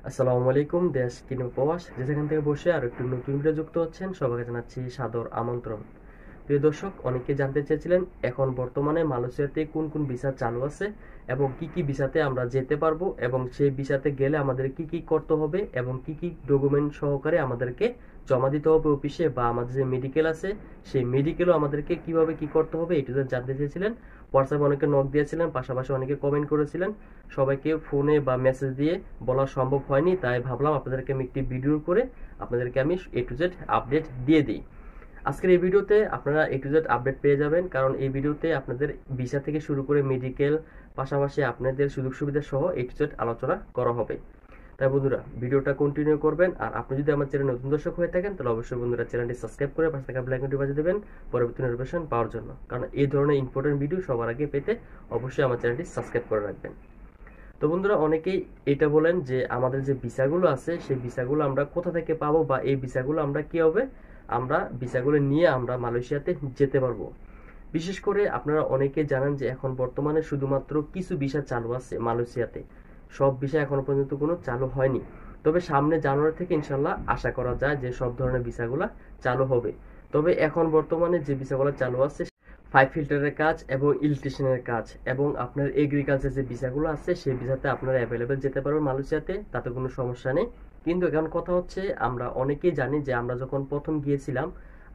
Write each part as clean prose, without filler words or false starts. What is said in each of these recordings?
আসসালামু আলাইকুম। দেশ কিনে উপবাস যে যেখান থেকে বসে আর একটু নতুন ভিডিও যুক্ত হচ্ছেন সবাইকে জানাচ্ছি সাদর আমন্ত্রণ। প্রিয় দর্শক, অনেকে জানতে চেয়েছিলেন এখন বর্তমানে মালয়েশিয়াতে কোন কোন ভিসা চালু আছে এবং কি কি ভিসাতে আমরা যেতে পারবো এবং সেই ভিসাতে গেলে আমাদের কি কি করতে হবে এবং কি কি ডকুমেন্ট সহকারে আমাদেরকে জমা দিতে হবে অফিসে, বা আমাদের যে মেডিকেল আছে সেই মেডিকেলও আমাদেরকে কিভাবে কি করতে হবে এটু জানতে চেয়েছিলেন। হোয়াটসঅ্যাপে অনেকে নক দিয়েছিলেন, পাশাপাশি অনেকে কমেন্ট করেছিলেন। সবাইকে ফোনে বা মেসেজ দিয়ে বলা সম্ভব হয়নি, তাই ভাবলাম আপনাদেরকে আমি একটি ভিডিও করে আপনাদেরকে আমি A to Z আপডেট দিয়ে দিই। আজকের এই ভিডিওতে আপনারা A to Z আপডেট পেয়ে যাবেন, কারণ এই ভিডিওতে আপনাদের ভিসা থেকে শুরু করে মেডিকেল, পাশাপাশি আপনাদের সুযোগ সুবিধা সহ A to Z আলোচনা করা হবে। তাই বন্ধুরা ভিডিওটা কন্টিনিউ করবেন, আর আপনি যদি আমার চ্যানেল নতুন দর্শক হয়ে থাকেন তাহলে অবশ্যই বন্ধুরা চ্যানেলটি সাবস্ক্রাইব করে পাশে থাকা বেল আইকনটি বাজিয়ে দেবেন পরবর্তী নোটিফিকেশন পাওয়ার জন্য, কারণ এই ধরনের ইম্পর্টেন্ট ভিডিও সবার আগে পেতে অবশ্যই আমার চ্যানেলটি সাবস্ক্রাইব করে রাখবেন। তো বন্ধুরা অনেকেই এটা বলেন যে আমাদের যে ভিসাগুলো আছে সেই ভিসাগুলো আমরা কোথা থেকে পাবো, বা এই ভিসাগুলো আমরা কিভাবে আমরা ভিসাগুলো নিয়ে আমরা মালয়েশিয়াতে যেতে পারবো। বিশেষ করে আপনারা অনেকে জানেন যে এখন বর্তমানে শুধুমাত্র কিছু ভিসা চালু আছে মালয়েশিয়াতে, সব ভিসা এখনো পর্যন্ত কোনো চালু হয়নি। তবে সামনে জানুয়ারি থেকে ইনশাল্লাহ আশা করা যায় যে সব ধরনের ভিসাগুলো চালু হবে। তবে এখন বর্তমানে যে ভিসাগুলো চালু আছে 5 ফিল্টারের কাজ এবং ইলেকট্রিশিয়ানের কাজ এবং আপনার এগ্রিকালচার যে ভিসাগুলো আছে সেই ভিসাতে আপনারা অ্যাভেলেবেল যেতে পারবেন মালয়েশিয়াতে, তাতে কোনো সমস্যা নেই। কিন্তু এখন কথা হচ্ছে আমরা অনেকেই জানি যে আমরা যখন প্রথম গিয়েছিলাম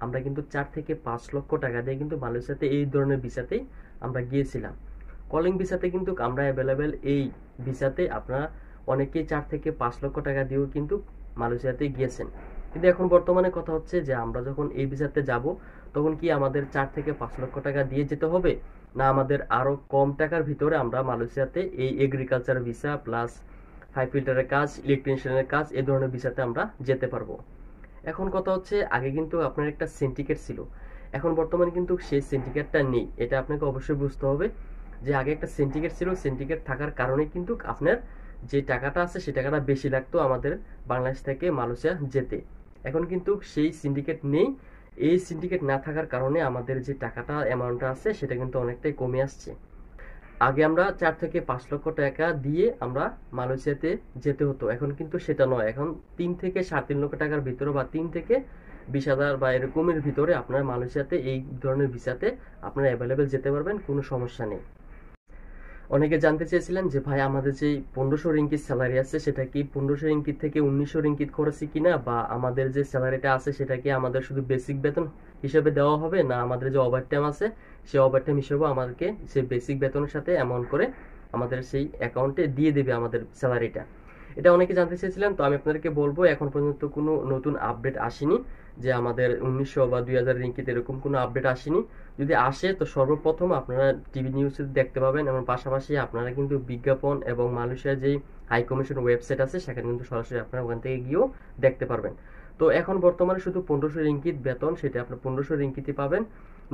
আমরা কিন্তু 4 থেকে 5 লক্ষ টাকা দিয়ে কিন্তু মালয়েশিয়াতে এই ধরনের ভিসাতেই আমরা গিয়েছিলাম। কলিং ভিসাতে কিন্তু আমরা অ্যাভেলেবেল এই ভিসাতে আপনারা অনেকেই 4 থেকে 5 লক্ষ টাকা দিয়েও কিন্তু মালয়েশিয়াতে গিয়েছেন। কিন্তু এখন বর্তমানে কথা হচ্ছে যে আমরা যখন এই ভিসাতে যাব তখন কি আমাদের 4 থেকে 5 লক্ষ টাকা দিয়ে যেতে হবে, না আমাদের আরো কম টাকার ভিতরে আমরা মালয়েশিয়াতে এই এগ্রিকালচার ভিসা প্লাস 5 ফিল্টারের কাজ, ইলেকট্রিশিয়ানের কাজ এই ধরনের ভিসাতে আমরা যেতে পারবো। এখন কথা হচ্ছে আগে কিন্তু আপনার একটা সিন্ডিকেট ছিল, এখন বর্তমানে কিন্তু সেই সিন্ডিকেটটা নেই। এটা আপনাকে অবশ্যই বুঝতে হবে যে আগে একটা সিন্ডিকেট ছিল, সিন্ডিকেট থাকার কারণে কিন্তু আপনার যে টাকাটা আছে সেই টাকাটা বেশি লাগতো আমাদের বাংলাদেশ থেকে মালয়েশিয়া যেতে। এখন কিন্তু সেই সিন্ডিকেট নেই। এই সিন্ডিকেট না থাকার কারণে আমাদের যে টাকাটা অ্যামাউন্টটা আছে সেটা কিন্তু অনেকটাই কমে আসছে। আগে আমরা 4 থেকে 5 লক্ষ টাকা দিয়ে আমরা মালয়েশিয়াতে যেতে হতো, এখন কিন্তু সেটা নয়। এখন 3 থেকে 3.5 লক্ষ টাকার ভিতরে বা 3 থেকে 20,000 বা এরকমের ভিতরে আপনার মালয়েশিয়াতে এই ধরনের ভিসাতে আপনারা অ্যাভেলেবেল যেতে পারবেন, কোনো সমস্যা নেই। অনেকে জানতে চেয়েছিলেন যে ভাই আমাদের যে 1500 রিঙ্গিত স্যালারি আছে সেটা কি 1500 রিঙ্গিত থেকে 1900 রিঙ্গিত করেছি কিনা, বা আমাদের যে স্যালারিটা আছে সেটা কি আমাদের শুধু বেসিক বেতন হিসেবে দেওয়া হবে, না আমাদের যে ওভারটাইম আছে সেই ওভারটাইম হিসেবেও আমাদেরকে সেই বেসিক বেতনের সাথে অ্যামাউন্ট করে আমাদের সেই অ্যাকাউন্টে দিয়ে দেবে আমাদের স্যালারিটা। এটা অনেকে জানতে চেয়েছিলেন। তো আমি আপনাদেরকে বলবো এখন পর্যন্ত কোনো নতুন আপডেট আসেনি যে আমাদের 1900 বা 2000 রিঙ্গিত এরকম কোনো আপডেট আসেনি। যদি আসে তো সর্বপ্রথম আপনারা টিভি নিউজে দেখতে পাবেন, এবং পাশাপাশি আপনারা কিন্তু বিজ্ঞাপন এবং মালয়েশিয়ার যেই হাই কমিশন ওয়েবসাইট আছে সেখানে কিন্তু সরাসরি আপনারা ওখান থেকে গিয়েও দেখতে পারবেন। তো এখন বর্তমানে শুধু 1500 রিঙ্গিত বেতন, সেটা আপনার 1500 রিঙ্গিতই পাবেন।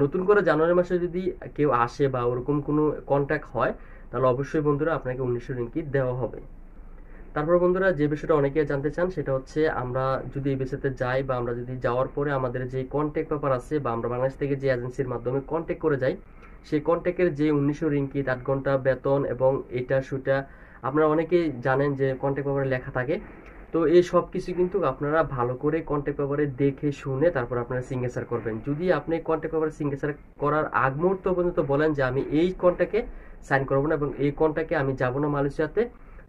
নতুন করে জানুয়ারি মাসে যদি কেউ আসে বা ওরকম কোনো কন্ট্যাক্ট হয় তাহলে অবশ্যই বন্ধুরা আপনাকে 1900 রিঙ্গিত দেওয়া হবে। তারপর বন্ধুরা যে বিষয়টা অনেকে জানতে চান সেটা হচ্ছে আমরা যদি এই বিষয়তে যাই বা আমরা যদি যাওয়ার পরে আমাদের যে কন্ট্যাক্ট পেপার আছে বা আমরা বাংলাদেশ থেকে যে এজেন্সির মাধ্যমে কন্ট্যাক্ট করে যাই সেই কন্ট্যাক্টের যে 1900 রিঙ্গিত 8 ঘন্টা বেতন এবং এটা সেটা আপনারা অনেকেই জানেন যে কন্ট্যাক্ট পেপারে লেখা থাকে। তো এই সব কিছু কিন্তু আপনারা ভালো করে কন্ট্যাক্ট পেপারে দেখে শুনে তারপর আপনারা সিগনেচার করবেন। যদি আপনি কন্ট্যাক্ট পেপারে সিগনেচার করার আগ মুহূর্ত পর্যন্ত বলেন যে আমি এই কন্ট্যাক্টে সাইন করবো না এবং এই কন্ট্যাক্টে আমি যাব না মালয়েশিয়াতে,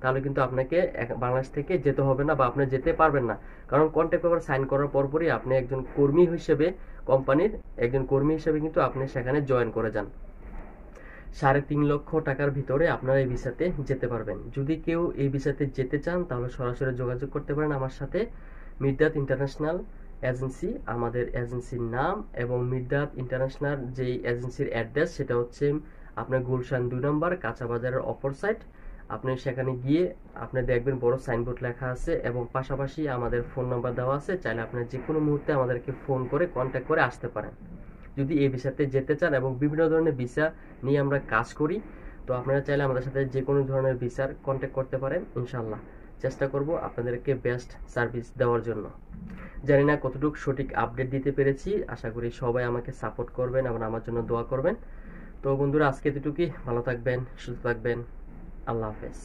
তাহলে কিন্তু আপনাকে বাংলাদেশ থেকে যেতে হবে না বা আপনি যেতে পারবেন না। কারণ কন্ট্যাক্ট পেপার সাইন করার পরপরই আপনি একজন কর্মী হিসেবে, কোম্পানির একজন কর্মী হিসেবে কিন্তু আপনি সেখানে জয়েন করে যান। 3.5 লক্ষ টাকার ভিতরে আপনারা এই ভিসাতে যেতে পারবেন। যদি কেউ এই ভিসাতে যেতে চান তাহলে সরাসরি যোগাযোগ করতে পারেন আমার সাথে। মির্দাত ইন্টারন্যাশনাল এজেন্সি আমাদের এজেন্সির নাম, এবং মির্দাত ইন্টারন্যাশনাল যেই এজেন্সির অ্যাড্রেস সেটা হচ্ছে আপনার গুলশান 2 নম্বর কাঁচা বাজারের অপর সাইড। আপনি সেখানে গিয়ে আপনি দেখবেন বড় সাইনবোর্ড লেখা আছে এবং পাশাপাশি আমাদের ফোন নাম্বার দেওয়া আছে। চাইলে আপনি যে কোনো মুহূর্তে আমাদেরকে ফোন করে কন্ট্যাক্ট করে আসতে পারেন যদি এই ভিসাতে যেতে চান। এবং বিভিন্ন ধরনের ভিসা নিয়ে আমরা কাজ করি, তো আপনারা চাইলে আমাদের সাথে যে কোনো ধরনের ভিসার কন্ট্যাক্ট করতে পারেন। ইনশাল্লাহ চেষ্টা করব আপনাদেরকে বেস্ট সার্ভিস দেওয়ার জন্য। জানি না কতটুকু সঠিক আপডেট দিতে পেরেছি, আশা করি সবাই আমাকে সাপোর্ট করবেন এবং আমার জন্য দোয়া করবেন। তো বন্ধুরা আজকে এতটুকুই, ভালো থাকবেন, সুস্থ থাকবেন, আল্লাহ হাফেজ।